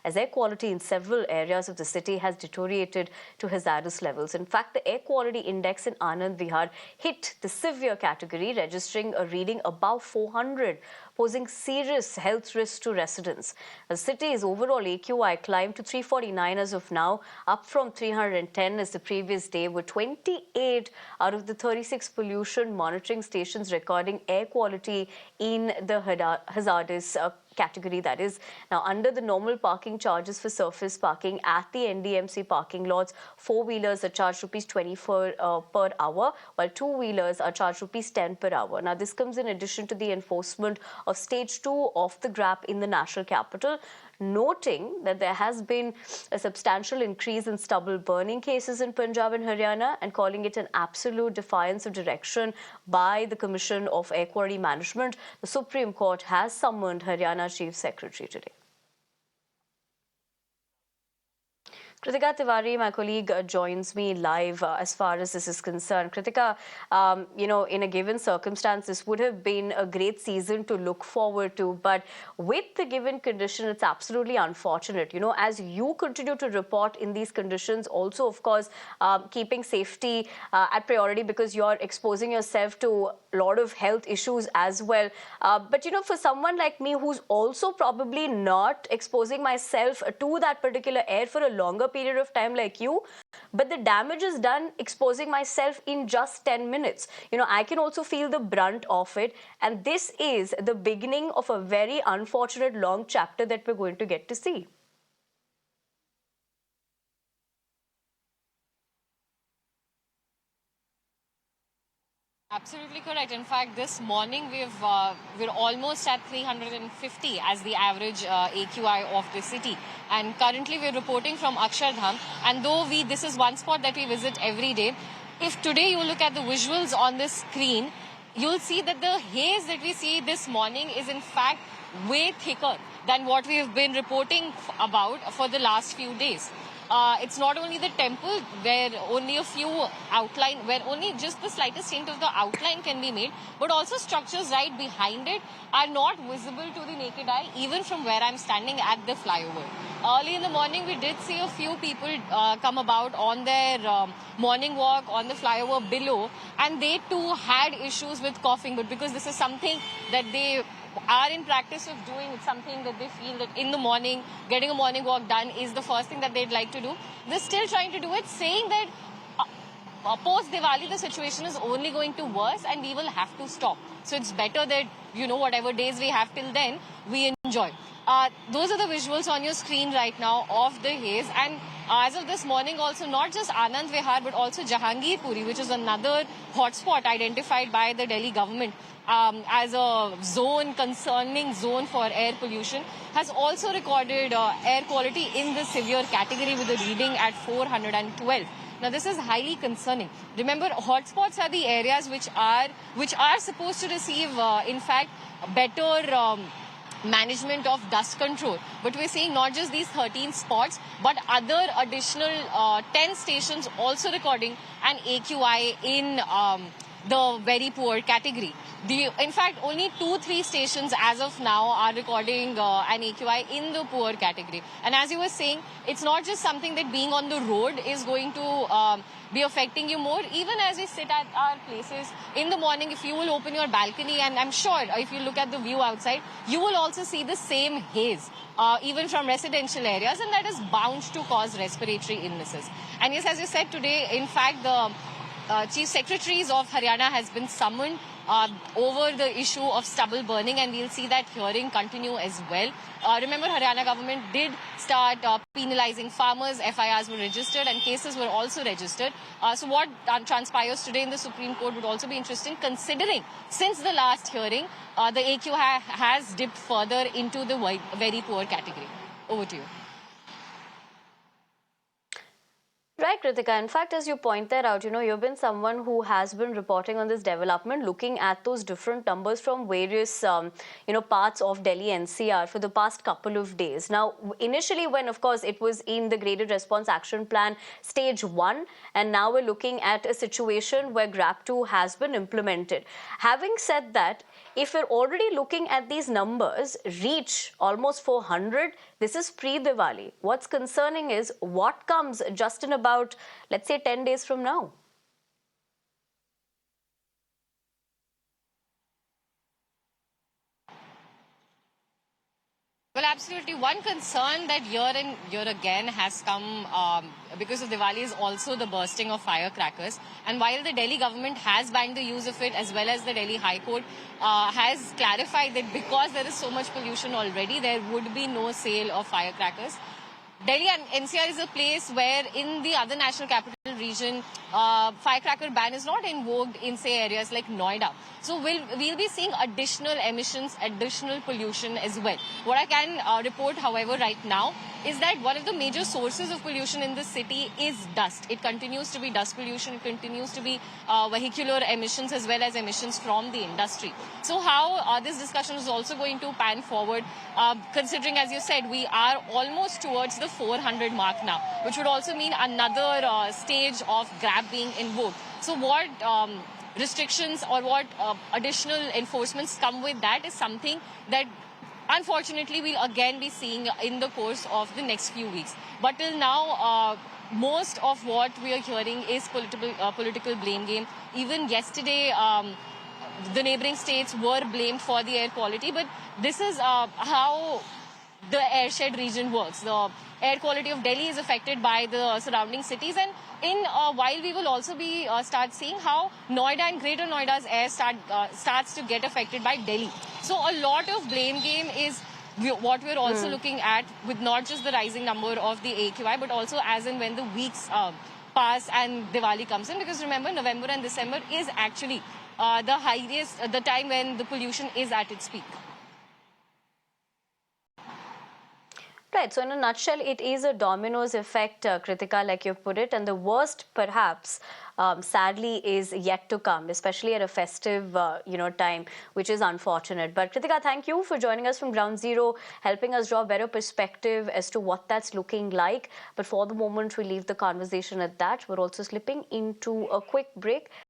as air quality in several areas of the city has deteriorated to hazardous levels. In fact, the air quality index in Anand Vihar hit the severe category, registering a reading above 400, posing serious health risks to residents. The city's overall AQI climbed to 349 as of now, up from 310 as the previous day, with 28 out of the 36 pollution monitoring stations recording air quality in the hazardous category, that is. Now, under the normal parking charges for surface parking at the NDMC parking lots, four-wheelers are charged rupees 20 per hour, while two-wheelers are charged rupees 10 per hour. Now, this comes in addition to the enforcement of stage 2 of the GRAP in the national capital, noting that there has been a substantial increase in stubble burning cases in Punjab and Haryana, and calling it an absolute defiance of direction by the Commission of Air Quality Management. The Supreme Court has summoned Haryana Chief Secretary today. Kritika Tiwari, my colleague, joins me live as far as this is concerned. Kritika, in a given circumstance, this would have been a great season to look forward to. But with the given condition, it's absolutely unfortunate. As you continue to report in these conditions, also, of course, keeping safety at priority because you're exposing yourself to a lot of health issues as well. But, for someone like me who's also probably not exposing myself to that particular air for a longer period of time like you, but the damage is done exposing myself in just 10 minutes. I can also feel the brunt of it, and this is the beginning of a very unfortunate long chapter that we're going to get to see. Absolutely correct. In fact, this morning we're almost at 350 as the average AQI of the city. And currently we're reporting from Akshardham. And though this is one spot that we visit every day, if today you look at the visuals on this screen, you'll see that the haze that we see this morning is in fact way thicker than what we have been reporting about for the last few days. It's not only the temple where only where only just the slightest hint of the outline can be made, but also structures right behind it are not visible to the naked eye, even from where I'm standing at the flyover. Early in the morning, we did see a few people come about on their morning walk on the flyover below, and they too had issues with coughing, but because this is something that they are in practice of doing, it's something that they feel that in the morning, getting a morning walk done is the first thing that they'd like to do. They're still trying to do it, saying that post-Diwali, the situation is only going to worse and we will have to stop. So it's better that, whatever days we have till then, we enjoy. Those are the visuals on your screen right now of the haze. And as of this morning also, not just Anand Vihar, but also Jahangirpuri, which is another hotspot identified by the Delhi government as a concerning zone for air pollution, has also recorded air quality in the severe category with a reading at 412. Now, this is highly concerning. Remember, hotspots are the areas which are supposed to receive, in fact, better management of dust control. But we're seeing not just these 13 spots, but other additional 10 stations also recording an AQI in the very poor category. In fact, only 2-3 stations as of now are recording an AQI in the poor category. And as you were saying, it's not just something that being on the road is going to be affecting you more. Even as we sit at our places in the morning, if you will open your balcony, and I'm sure if you look at the view outside, you will also see the same haze, even from residential areas, and that is bound to cause respiratory illnesses. And yes, as you said today, in fact, the Chief Secretaries of Haryana has been summoned over the issue of stubble burning, and we'll see that hearing continue as well. Remember, Haryana government did start penalizing farmers. FIRs were registered and cases were also registered. So what transpires today in the Supreme Court would also be interesting, considering since the last hearing, the AQI has dipped further into the very poor category. Over to you. Right, Kritika. In fact, as you pointed out, you've been someone who has been reporting on this development, looking at those different numbers from various, parts of Delhi NCR for the past couple of days. Now, initially, when, of course, it was in the Graded Response Action Plan stage 1, and now we're looking at a situation where GRAP 2 has been implemented. Having said that, if we're already looking at these numbers reach almost 400, this is pre-Diwali. What's concerning is what comes just in about, let's say, 10 days from now. Well, absolutely. One concern that year and year again has come because of Diwali is also the bursting of firecrackers. And while the Delhi government has banned the use of it, as well as the Delhi High Court has clarified that because there is so much pollution already, there would be no sale of firecrackers. Delhi and NCR is a place where in the other national capital region, firecracker ban is not in vogue in, say, areas like Noida. So we'll be seeing additional emissions, additional pollution as well. What I can report, however, right now is that one of the major sources of pollution in the city is dust. It continues to be dust pollution. It continues to be vehicular emissions as well as emissions from the industry. So how this discussion is also going to pan forward, considering, as you said, we are almost towards the 400 mark now, which would also mean another stage of GRAP being invoked. So what restrictions or what additional enforcements come with that is something that unfortunately we'll again be seeing in the course of the next few weeks. But till now, most of what we are hearing is political blame game. Even yesterday, the neighboring states were blamed for the air quality, but this is how the airshed region works. The air quality of Delhi is affected by the surrounding cities, and in a while we will also be start seeing how Noida and Greater Noida's air starts to get affected by Delhi. So a lot of blame game is what we're also looking at, with not just the rising number of the AQI, but also as and when the weeks pass and Diwali comes in. Because remember, November and December is actually the highest, the time when the pollution is at its peak. Right. So in a nutshell, it is a dominoes effect, Kritika, like you've put it. And the worst, perhaps, sadly, is yet to come, especially at a festive, time, which is unfortunate. But Kritika, thank you for joining us from Ground Zero, helping us draw a better perspective as to what that's looking like. But for the moment, we leave the conversation at that. We're also slipping into a quick break.